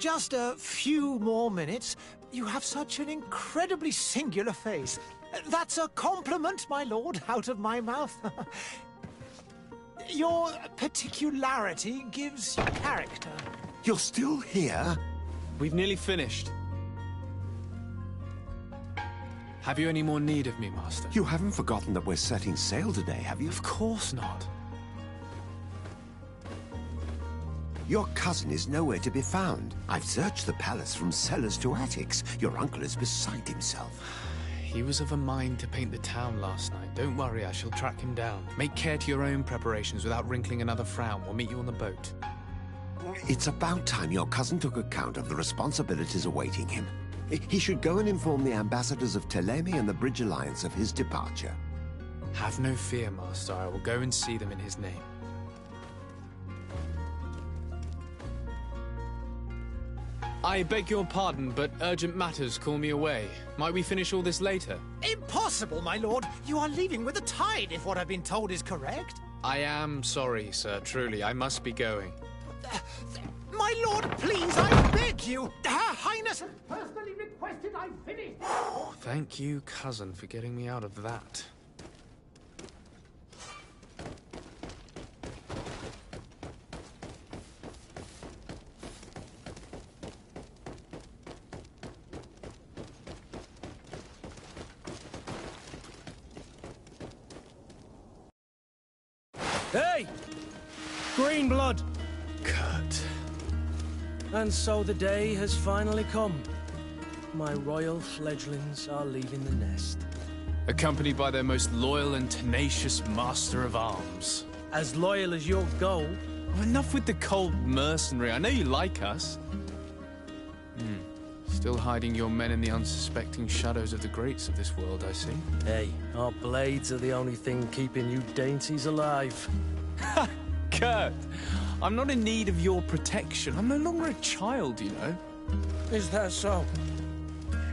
just a few more minutes. You have such an incredibly singular face. That's a compliment, my lord, out of my mouth. Your particularity gives you character. You're still here? We've nearly finished. Have you any more need of me, Master? You haven't forgotten that we're setting sail today, have you? Of course not. Your cousin is nowhere to be found. I've searched the palace from cellars to attics. Your uncle is beside himself. He was of a mind to paint the town last night. Don't worry, I shall track him down. Make care to your own preparations without wrinkling another frown. We'll meet you on the boat. It's about time your cousin took account of the responsibilities awaiting him. He should go and inform the ambassadors of Telemi and the Bridge Alliance of his departure. Have no fear, Master. I will go and see them in his name. I beg your pardon, but urgent matters call me away. Might we finish all this later? Impossible, my lord. You are leaving with the tide, if what I've been told is correct. I am sorry, sir. Truly, I must be going. My lord, please, I beg you. Her Highness has personally requested I finish. Thank you, cousin, for getting me out of that. Hey! Green blood! Kurt. And so the day has finally come. My royal fledglings are leaving the nest. Accompanied by their most loyal and tenacious master of arms. As loyal as your goal. Oh, enough with the cold mercenary. I know you like us. Still hiding your men in the unsuspecting shadows of the greats of this world, I see. Hey, our blades are the only thing keeping you dainties alive. Ha! Kurt! I'm not in need of your protection. I'm no longer a child, you know. Is that so?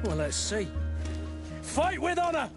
Well, let's see. Fight with honor!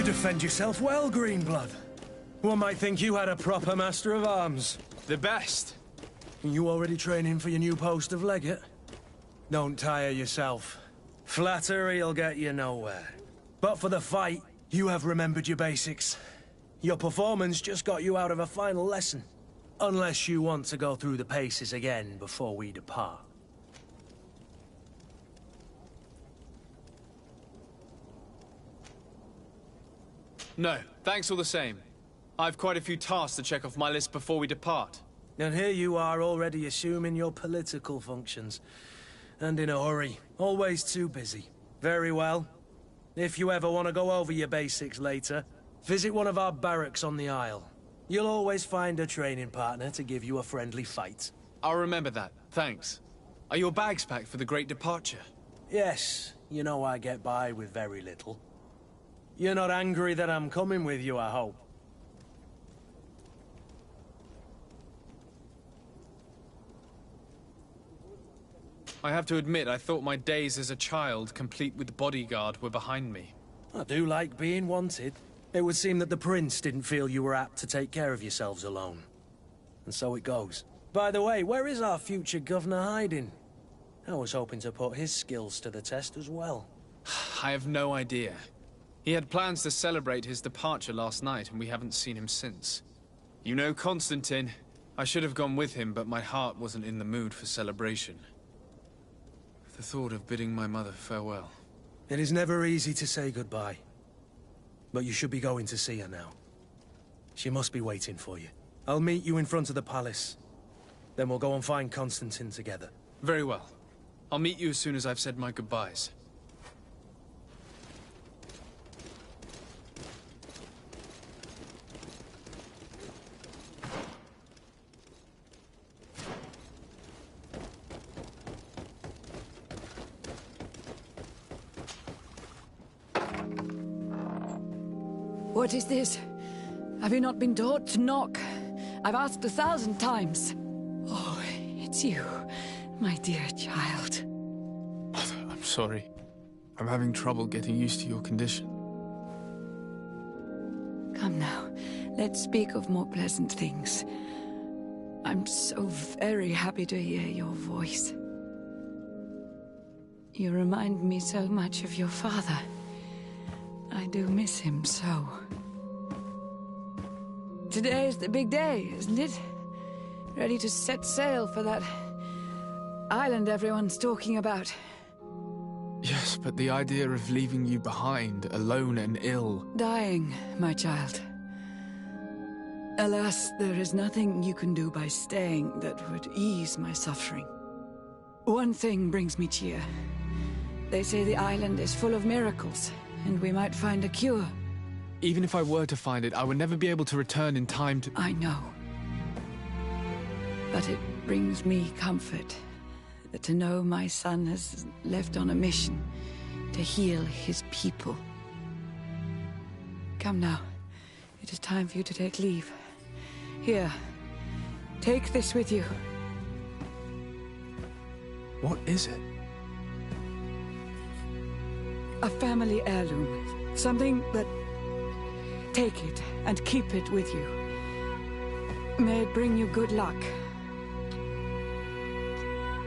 Defend yourself well, Greenblood. One might think you had a proper master of arms. The best. You already training for your new post of legate? Don't tire yourself. Flattery'll get you nowhere. But for the fight, you have remembered your basics. Your performance just got you out of a final lesson. Unless you want to go through the paces again before we depart. No, thanks all the same. I've quite a few tasks to check off my list before we depart. And here you are already assuming your political functions. And in a hurry. Always too busy. Very well. If you ever want to go over your basics later, visit one of our barracks on the Isle. You'll always find a training partner to give you a friendly fight. I'll remember that. Thanks. Are your bags packed for the great departure? Yes, you know I get by with very little. You're not angry that I'm coming with you, I hope. I have to admit, I thought my days as a child, complete with bodyguard, were behind me. I do like being wanted. It would seem that the Prince didn't feel you were apt to take care of yourselves alone. And so it goes. By the way, where is our future governor hiding? I was hoping to put his skills to the test as well. I have no idea. He had plans to celebrate his departure last night, and we haven't seen him since. You know Constantine. I should have gone with him, but my heart wasn't in the mood for celebration. The thought of bidding my mother farewell. It is never easy to say goodbye. But you should be going to see her now. She must be waiting for you. I'll meet you in front of the palace. Then we'll go and find Constantine together. Very well. I'll meet you as soon as I've said my goodbyes. What is this? Have you not been taught to knock? I've asked 1,000 times. Oh, it's you, my dear child. I'm sorry. I'm having trouble getting used to your condition. Come now, let's speak of more pleasant things. I'm so very happy to hear your voice. You remind me so much of your father. I do miss him so. Today is the big day, isn't it? Ready to set sail for that island everyone's talking about. Yes, but the idea of leaving you behind, alone and ill... Dying, my child. Alas, there is nothing you can do by staying that would ease my suffering. One thing brings me cheer. They say the island is full of miracles, and we might find a cure. Even if I were to find it, I would never be able to return in time to... I know. But it brings me comfort to know my son has left on a mission to heal his people. Come now. It is time for you to take leave. Here. Take this with you. What is it? A family heirloom. Something that... Take it and keep it with you. May it bring you good luck.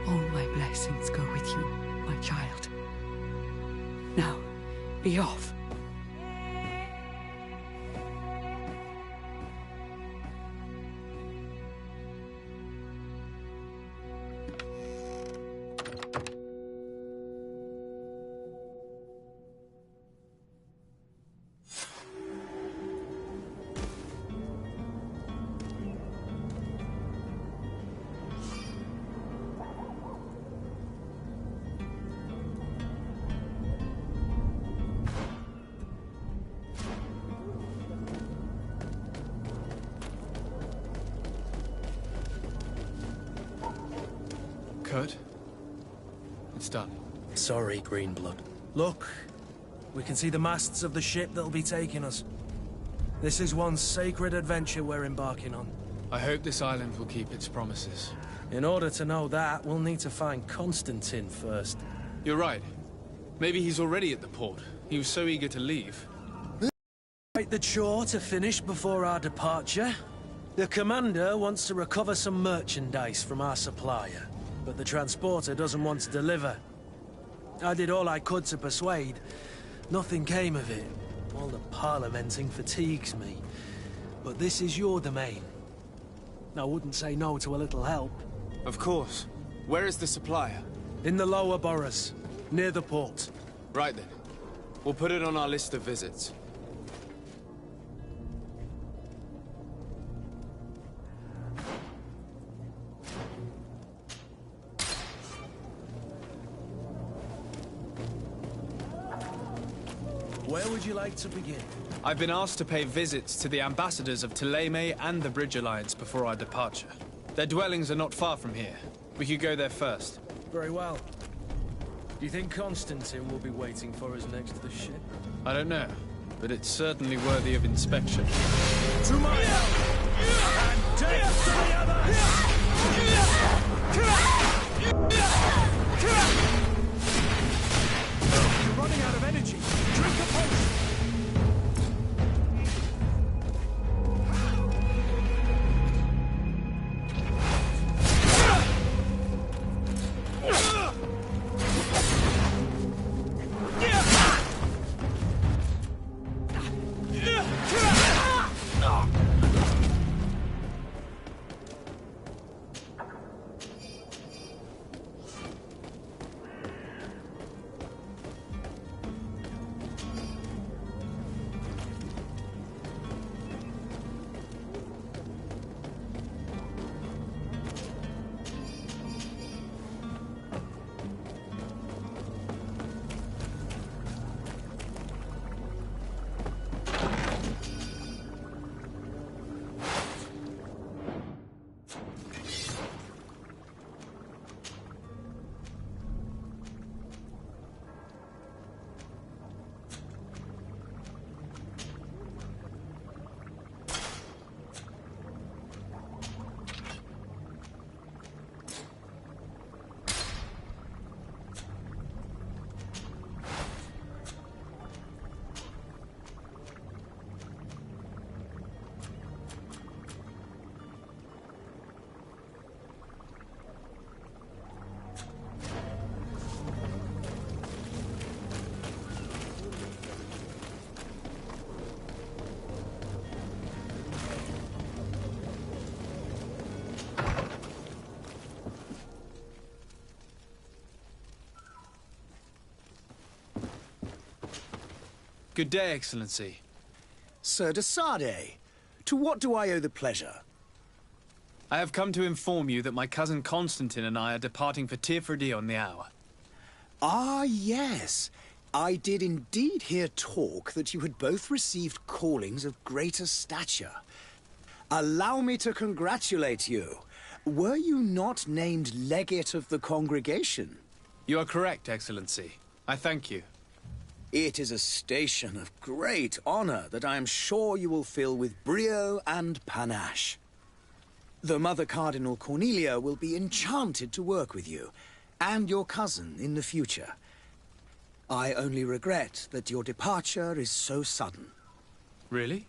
All my blessings go with you, my child. Now, be off. Kurt? It's done. Sorry, Greenblood. Look, we can see the masts of the ship that'll be taking us. This is one sacred adventure we're embarking on. I hope this island will keep its promises. In order to know that, we'll need to find Constantine first. You're right. Maybe he's already at the port. He was so eager to leave. Quite the chore to finish before our departure. The commander wants to recover some merchandise from our supplier, but the transporter doesn't want to deliver. I did all I could to persuade. Nothing came of it. All the parliamenting fatigues me. But this is your domain. I wouldn't say no to a little help. Of course. Where is the supplier? In the lower boroughs, near the port. Right then. We'll put it on our list of visits. Where would you like to begin? I've been asked to pay visits to the ambassadors of Thélème and the Bridge Alliance before our departure. Their dwellings are not far from here. We could go there first. Very well. Do you think Constantine will be waiting for us next to the ship? I don't know, but it's certainly worthy of inspection. To my help! And death to the others! You're running out of energy. Drink a potion. Good day, Excellency. Sir de Sade, to what do I owe the pleasure? I have come to inform you that my cousin Constantine and I are departing for Tirfredi on the hour. Ah, yes. I did indeed hear talk that you had both received callings of greater stature. Allow me to congratulate you. Were you not named legate of the congregation? You are correct, Excellency. I thank you. It is a station of great honor that I am sure you will fill with brio and panache. The Mother Cardinal Cornelia will be enchanted to work with you, and your cousin in the future. I only regret that your departure is so sudden. Really?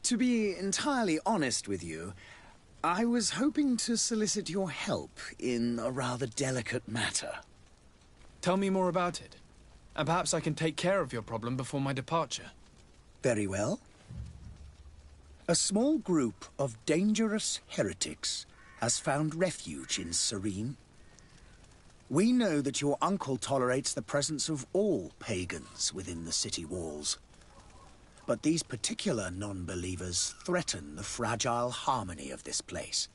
To be entirely honest with you, I was hoping to solicit your help in a rather delicate matter. Tell me more about it. And perhaps I can take care of your problem before my departure. Very well. A small group of dangerous heretics has found refuge in Serene. We know that your uncle tolerates the presence of all pagans within the city walls. But these particular non-believers threaten the fragile harmony of this place.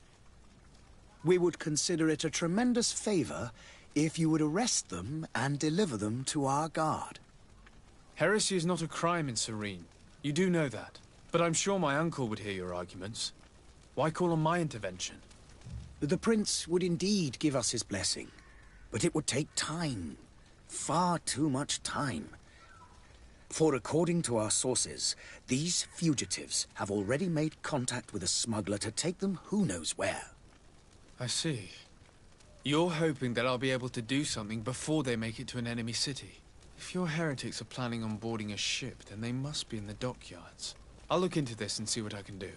We would consider it a tremendous favor if you would arrest them and deliver them to our guard. Heresy is not a crime in Serene. You do know that. But I'm sure my uncle would hear your arguments. Why call on my intervention? The prince would indeed give us his blessing, but it would take time. Far too much time. For according to our sources, these fugitives have already made contact with a smuggler to take them who knows where. I see. You're hoping that I'll be able to do something before they make it to an enemy city. If your heretics are planning on boarding a ship, then they must be in the dockyards. I'll look into this and see what I can do.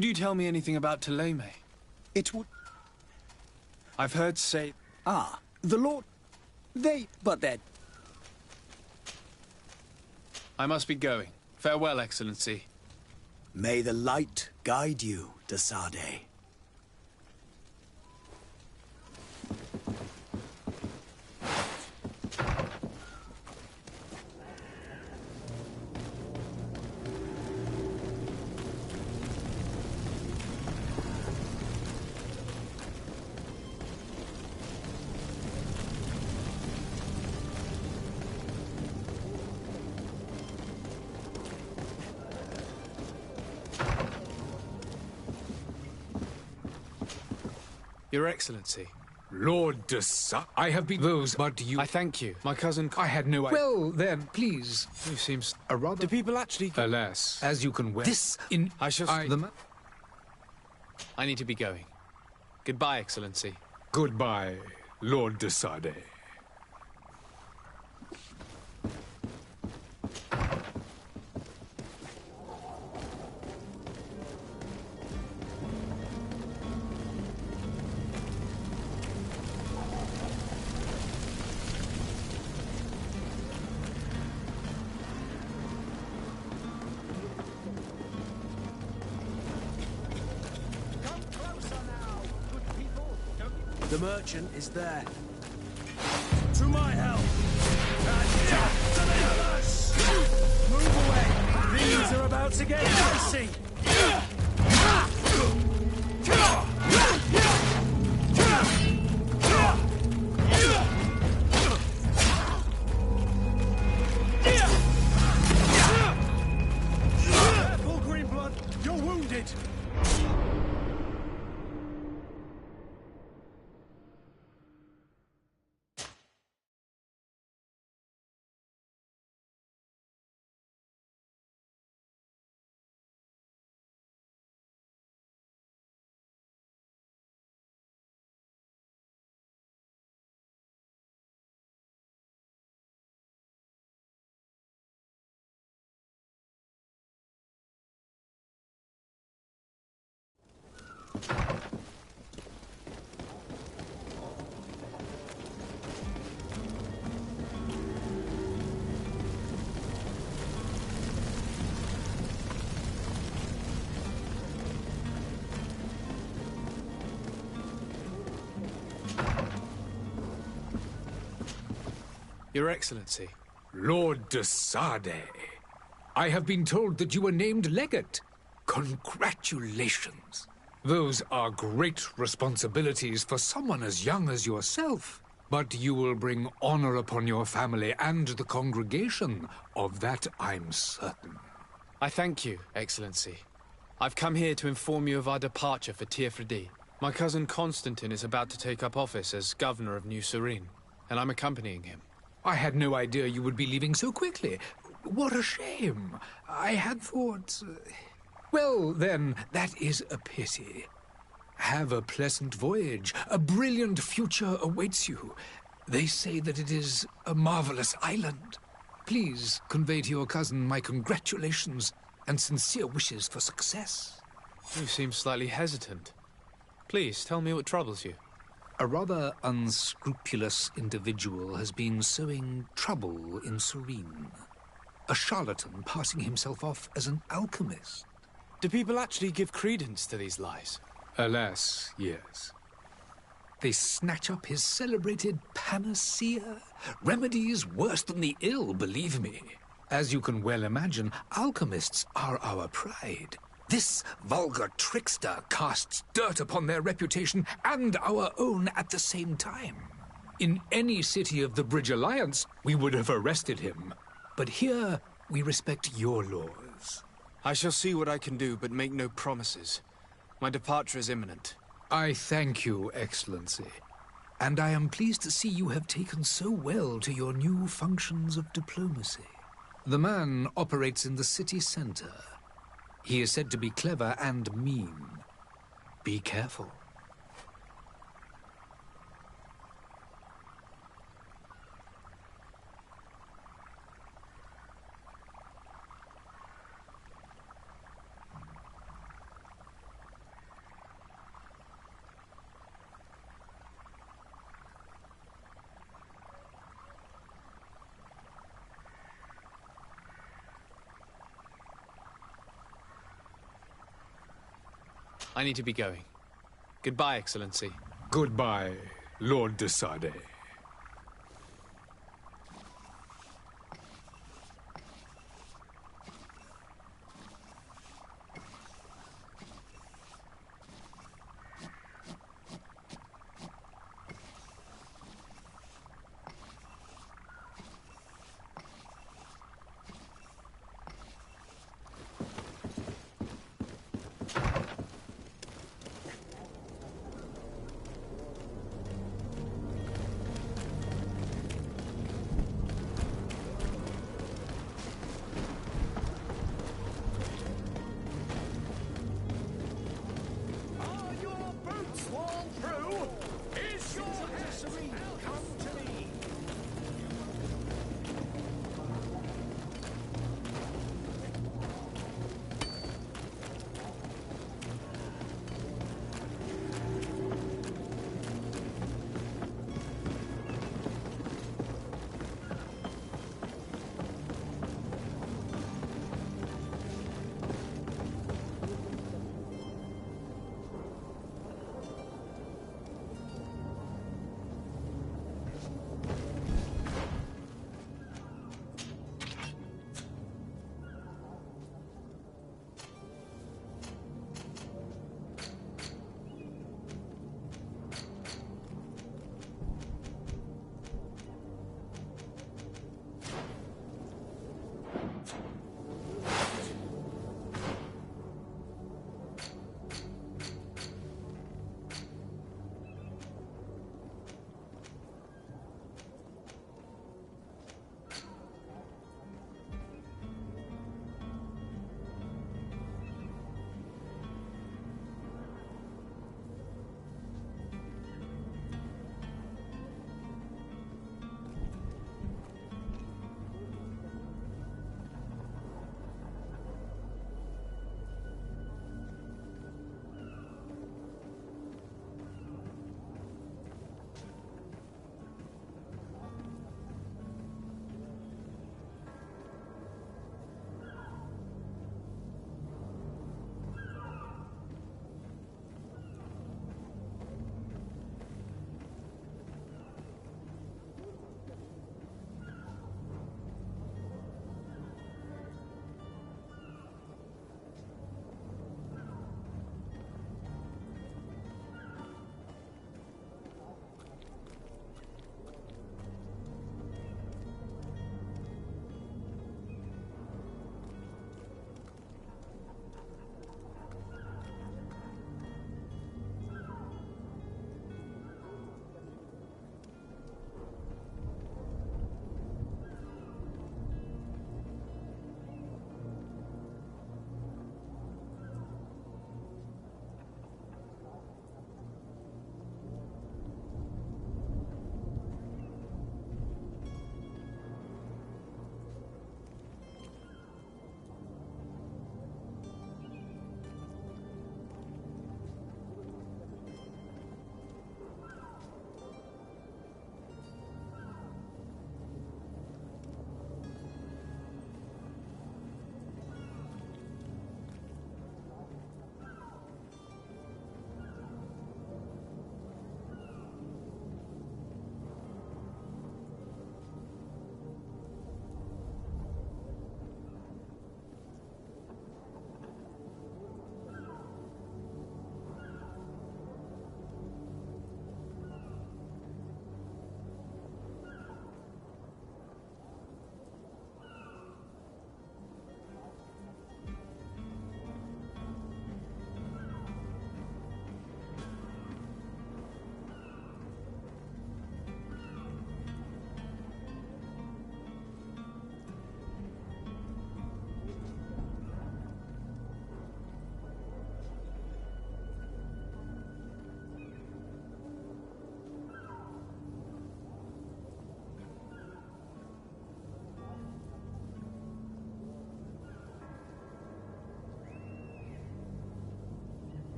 Could you tell me anything about Thélème? It would... I've heard say... Ah, the Lord... But they're... I must be going. Farewell, Excellency. May the light guide you, de Sade. Your Excellency. Lord de Sa... I have been those, but you... I thank you. My cousin... I had no idea. Well, then, please. Who seems... A rather... Do people actually... Alas, as you can well... This... In... I shall... I need to be going. Goodbye, Excellency. Goodbye, Lord de Sade. The merchant is there. To my help! To the others! Move away! These are about to get dicey! Careful, Greenblood! You're wounded! Your Excellency. Lord de Sade. I have been told that you were named legate. Congratulations. Those are great responsibilities for someone as young as yourself. But you will bring honor upon your family and the congregation. Of that I'm certain. I thank you, Excellency. I've come here to inform you of our departure for Tirfredi. My cousin Constantine is about to take up office as governor of New Serene, and I'm accompanying him. I had no idea you would be leaving so quickly. What a shame. I had thought... Well, then, that is a pity. Have a pleasant voyage. A brilliant future awaits you. They say that it is a marvelous island. Please convey to your cousin my congratulations and sincere wishes for success. You seem slightly hesitant. Please, tell me what troubles you. A rather unscrupulous individual has been sowing trouble in Serene. A charlatan passing himself off as an alchemist. Do people actually give credence to these lies? Alas, yes. They snatch up his celebrated panacea. Remedies worse than the ill, believe me. As you can well imagine, alchemists are our pride. This vulgar trickster casts dirt upon their reputation and our own at the same time. In any city of the Bridge Alliance, we would have arrested him. But here, we respect your laws. I shall see what I can do, but make no promises. My departure is imminent. I thank you, Excellency. And I am pleased to see you have taken so well to your new functions of diplomacy. The man operates in the city center. He is said to be clever and mean. Be careful. I need to be going. Goodbye, Excellency. Goodbye, Lord de Sade.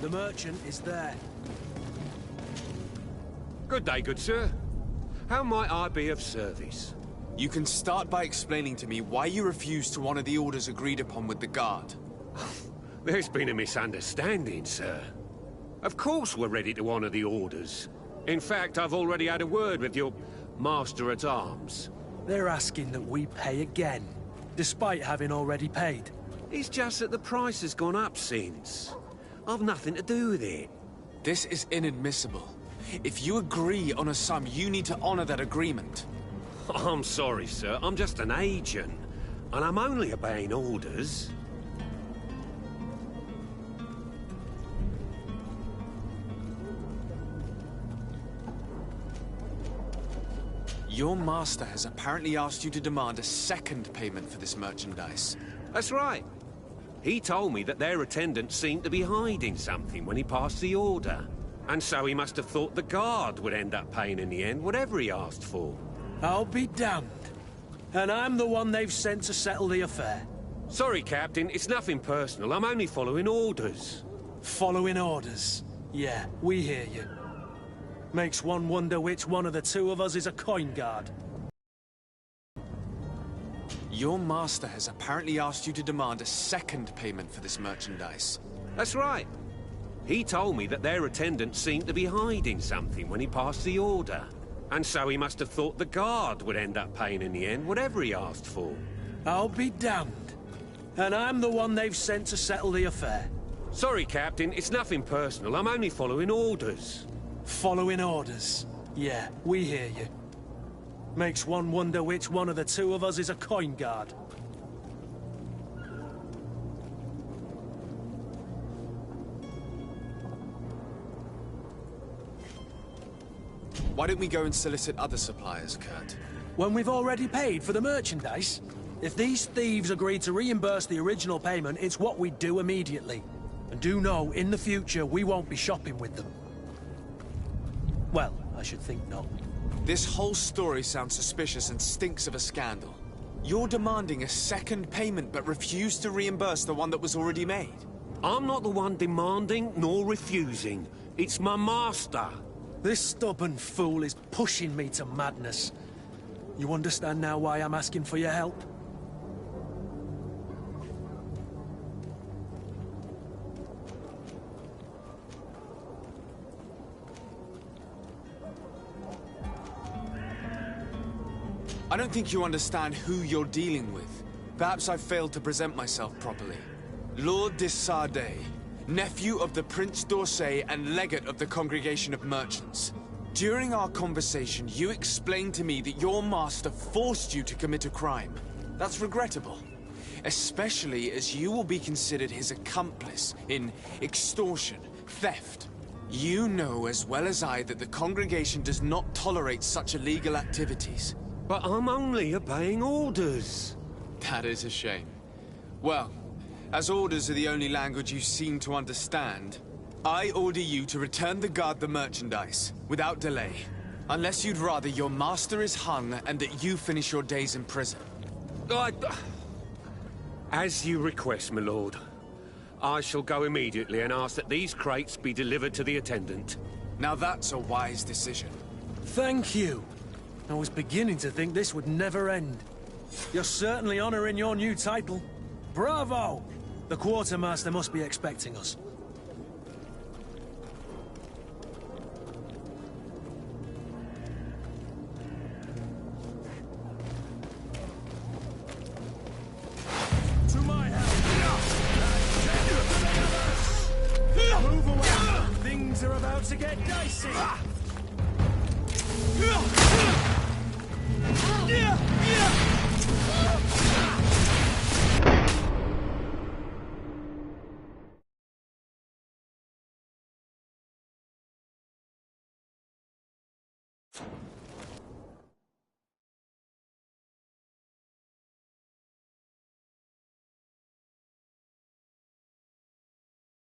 The merchant is there. Good day, good sir. How might I be of service? You can start by explaining to me why you refused to honor the orders agreed upon with the guard. There's been a misunderstanding, sir. Of course we're ready to honor the orders. In fact, I've already had a word with your master-at-arms. They're asking that we pay again, despite having already paid. It's just that the price has gone up since. I've nothing to do with it. This is inadmissible. If you agree on a sum, you need to honor that agreement. I'm sorry, sir. I'm just an agent. And I'm only obeying orders. Your master has apparently asked you to demand a second payment for this merchandise. That's right. He told me that their attendant seemed to be hiding something when he passed the order. And so he must have thought the guard would end up paying in the end, whatever he asked for. I'll be damned. And I'm the one they've sent to settle the affair. Sorry, Captain, it's nothing personal. I'm only following orders. Following orders? Yeah, we hear you. Makes one wonder which one of the two of us is a coin guard. Your master has apparently asked you to demand a second payment for this merchandise. That's right. He told me that their attendant seemed to be hiding something when he passed the order. And so he must have thought the guard would end up paying in the end, whatever he asked for. I'll be damned. And I'm the one they've sent to settle the affair. Sorry, Captain, it's nothing personal. I'm only following orders. Following orders? Yeah, we hear you. Makes one wonder which one of the two of us is a coin guard. Why don't we go and solicit other suppliers, Kurt? When we've already paid for the merchandise? If these thieves agree to reimburse the original payment, it's what we do immediately. And do know, in the future, we won't be shopping with them. Well, I should think not. This whole story sounds suspicious and stinks of a scandal. You're demanding a second payment but refuse to reimburse the one that was already made. I'm not the one demanding nor refusing. It's my master. This stubborn fool is pushing me to madness. You understand now why I'm asking for your help? I don't think you understand who you're dealing with. Perhaps I failed to present myself properly. Lord de Sardet, nephew of the Prince d'Orsay and legate of the Congregation of Merchants. During our conversation, you explained to me that your master forced you to commit a crime. That's regrettable, especially as you will be considered his accomplice in extortion, theft. You know as well as I that the Congregation does not tolerate such illegal activities. But I'm only obeying orders. That is a shame. Well, as orders are the only language you seem to understand, I order you to return the guard the merchandise, without delay. Unless you'd rather your master is hung and that you finish your days in prison. As you request, my lord. I shall go immediately and ask that these crates be delivered to the attendant. Now that's a wise decision. Thank you. I was beginning to think this would never end. You're certainly honoring your new title. Bravo! The quartermaster must be expecting us. To my house! Move away! Things are about to get dicey!